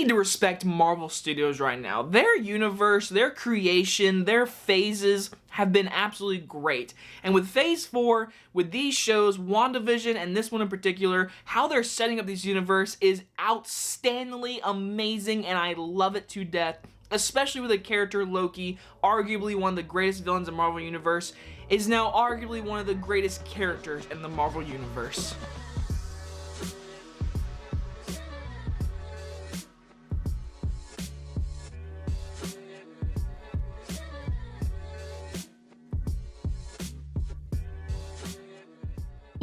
need to respect Marvel Studios right now. Their universe, their creation, their phases have been absolutely great. And with Phase 4, with these shows, WandaVision and this one in particular, how they're setting up this universe is outstandingly amazing, and I love it to death. Especially with a character, Loki, arguably one of the greatest villains in Marvel Universe, is now arguably one of the greatest characters in the Marvel Universe.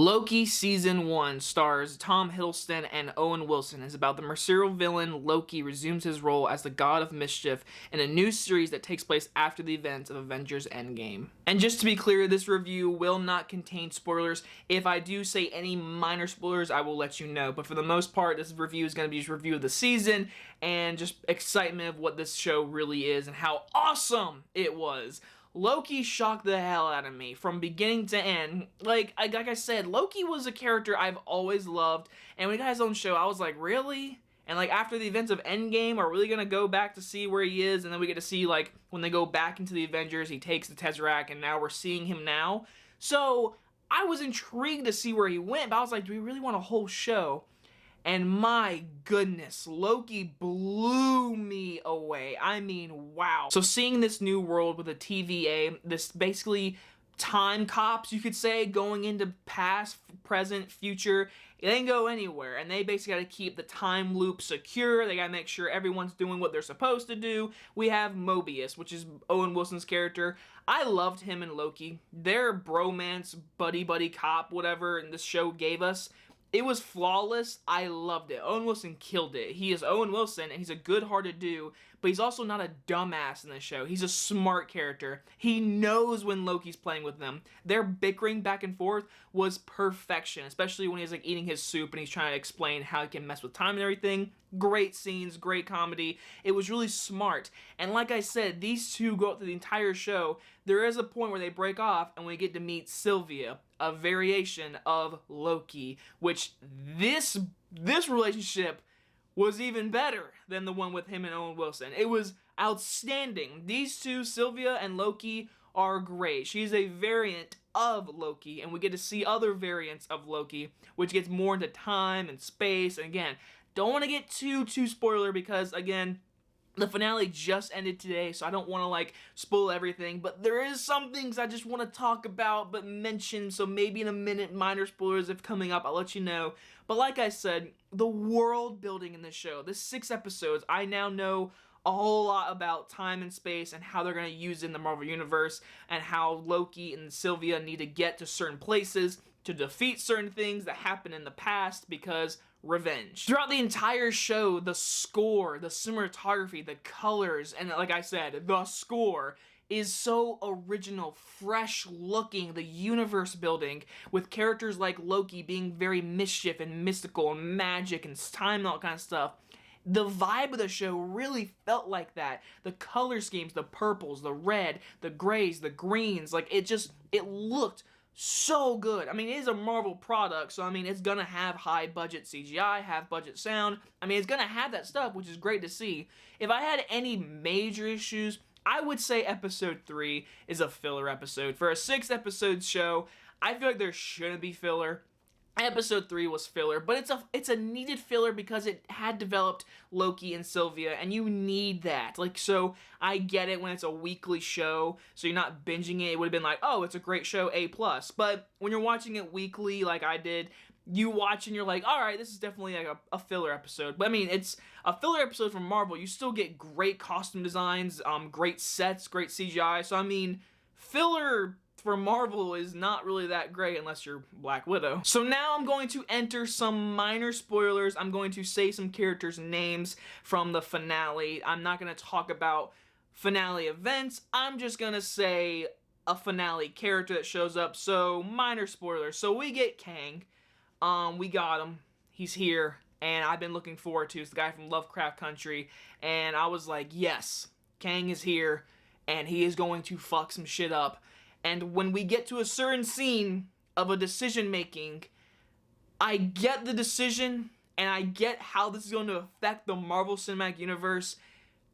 Loki Season 1 stars Tom Hiddleston and Owen Wilson. It's about the mercurial villain Loki resumes his role as the god of mischief in a new series that takes place after the events of Avengers Endgame. And just to be clear, this review will not contain spoilers. If I do say any minor spoilers, I will let you know. But for the most part, this review is going to be just a review of the season and just excitement of what this show really is and how awesome it was. Loki shocked the hell out of me from beginning to end. Like I said, Loki was a character I've always loved, and when he got his own show, I was like, really? And like after the events of Endgame, are we really gonna go back to see where he is? And then we get to see like when they go back into the Avengers, he takes the Tesseract, and now we're seeing him now. So I was intrigued to see where he went, but I was like, do we really want a whole show? And my goodness, Loki blew me away. I mean, wow. So seeing this new world with a TVA, this basically time cops, you could say, going into past, present, future, it ain't go anywhere. And they basically got to keep the time loop secure. They got to make sure everyone's doing what they're supposed to do. We have Mobius, which is Owen Wilson's character. I loved him and Loki. Their bromance, buddy cop, whatever this show gave us, it was flawless. I loved it. Owen Wilson killed it. He is Owen Wilson, and he's a good-hearted dude, but he's also not a dumbass in the show. He's a smart character. He knows when Loki's playing with them. Their bickering back and forth was perfection, especially when he's like eating his soup and he's trying to explain how he can mess with time and everything. Great scenes, great comedy. It was really smart. And like I said, these two go through the entire show. There is a point where they break off and we get to meet Sylvia, a variation of Loki, which this relationship was even better than the one with him and Owen Wilson. It was outstanding. These two, Sylvia and Loki, are great. She's a variant of Loki, and we get to see other variants of Loki, which gets more into time and space. And again, don't want to get too spoiler because, again, the finale just ended today, so I don't want to, like, spoil everything, but there is some things I just want to talk about but mention, so maybe in a minute, minor spoilers if coming up, I'll let you know. But like I said, the world building in this show, this 6 episodes, I now know a whole lot about time and space and how they're going to use it in the Marvel Universe and how Loki and Sylvia need to get to certain places to defeat certain things that happened in the past because revenge. Throughout the entire show, the score, the cinematography, the colors, and like I said, the score is so original, fresh looking, the universe building with characters like Loki being very mischief and mystical and magic and time and all that kind of stuff. The vibe of the show really felt like that. The color schemes, the purples, the red, the grays, the greens, like it looked so good. I mean, it is a Marvel product, so I mean, it's gonna have high budget CGI, have budget sound. I mean, it's gonna have that stuff, which is great to see. If I had any major issues, I would say episode 3 is a filler episode. For a 6-episode show, I feel like there shouldn't be filler. Episode 3 was filler, but it's a needed filler because it had developed Loki and Sylvia, and you need that. Like, so I get it when it's a weekly show, so you're not binging it. It would have been like, oh, it's a great show, A+. But when you're watching it weekly, like I did, you watch and you're like, all right, this is definitely like a filler episode. But I mean, it's a filler episode from Marvel. You still get great costume designs, great sets, great CGI. So I mean, filler for Marvel is not really that great unless you're Black Widow. So now I'm going to enter some minor spoilers. I'm going to say some characters' names from the finale. I'm not going to talk about finale events. I'm just going to say a finale character that shows up. So minor spoilers. So we get Kang. We got him. He's here. And I've been looking forward to. It's the guy from Lovecraft Country. And I was like, yes, Kang is here. And he is going to fuck some shit up. And when we get to a certain scene of a decision making, I get the decision and I get how this is going to affect the Marvel Cinematic Universe,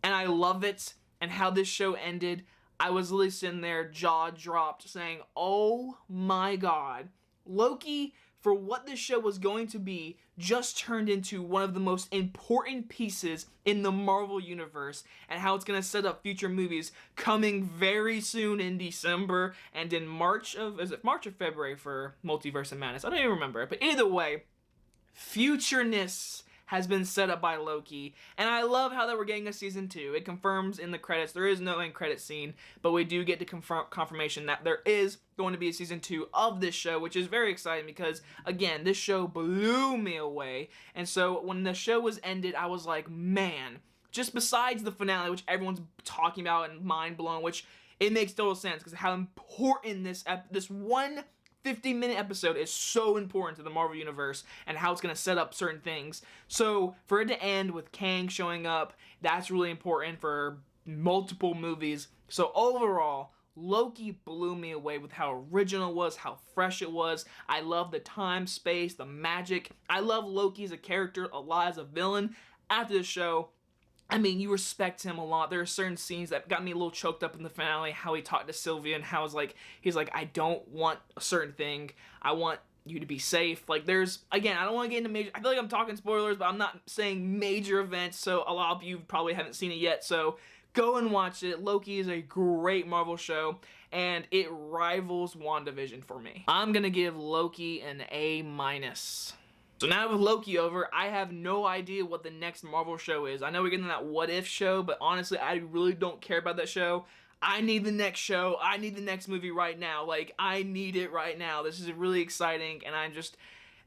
and I love it, and how this show ended. I was literally sitting there, jaw dropped, saying, oh my god, Loki, for what this show was going to be, just turned into one of the most important pieces in the Marvel Universe, and how it's going to set up future movies coming very soon in December, and in March of, is it March or February for Multiverse of Madness? I don't even remember, but either way, futureness has been set up by Loki, and I love how that we're getting a season 2. It confirms in the credits, there is no end credit scene, but we do get the confirmation that there is going to be a season 2 of this show, which is very exciting because, again, this show blew me away, and so when the show was ended, I was like, man, just besides the finale, which everyone's talking about and mind blown, which it makes total sense because how important this one 50-minute episode is so important to the Marvel Universe and how it's going to set up certain things. So for it to end with Kang showing up, that's really important for multiple movies. So overall, Loki blew me away with how original it was, how fresh it was. I love the time, space, the magic. I love Loki as a character, a lot as a villain. After the show, I mean, you respect him a lot. There are certain scenes that got me a little choked up in the finale, how he talked to Sylvia and how he's like, I don't want a certain thing. I want you to be safe. Like, there's, again, I don't want to get into major, I feel like I'm talking spoilers, but I'm not saying major events, so a lot of you probably haven't seen it yet, so go and watch it. Loki is a great Marvel show, and it rivals WandaVision for me. I'm gonna give Loki an A-. So now with Loki over, I have no idea what the next Marvel show is. I know we're getting that What If show, but honestly, I really don't care about that show. I need the next show. I need the next movie right now. Like, I need it right now. This is really exciting, and I'm just,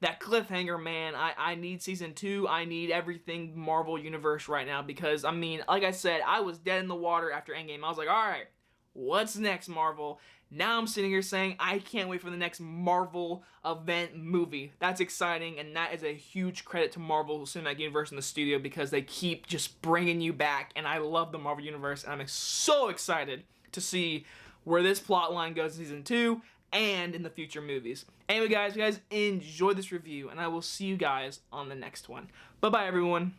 that cliffhanger, man, I need season 2. I need everything Marvel Universe right now because, I mean, like I said, I was dead in the water after Endgame. I was like, all right, what's next, Marvel? Now I'm sitting here saying I can't wait for the next Marvel event movie. That's exciting, and that is a huge credit to Marvel Cinematic Universe and the studio because they keep just bringing you back, and I love the Marvel Universe, and I'm so excited to see where this plot line goes in season 2 and in the future movies. Anyway, guys, if you guys enjoyed this review, and I will see you guys on the next one. Bye-bye, everyone.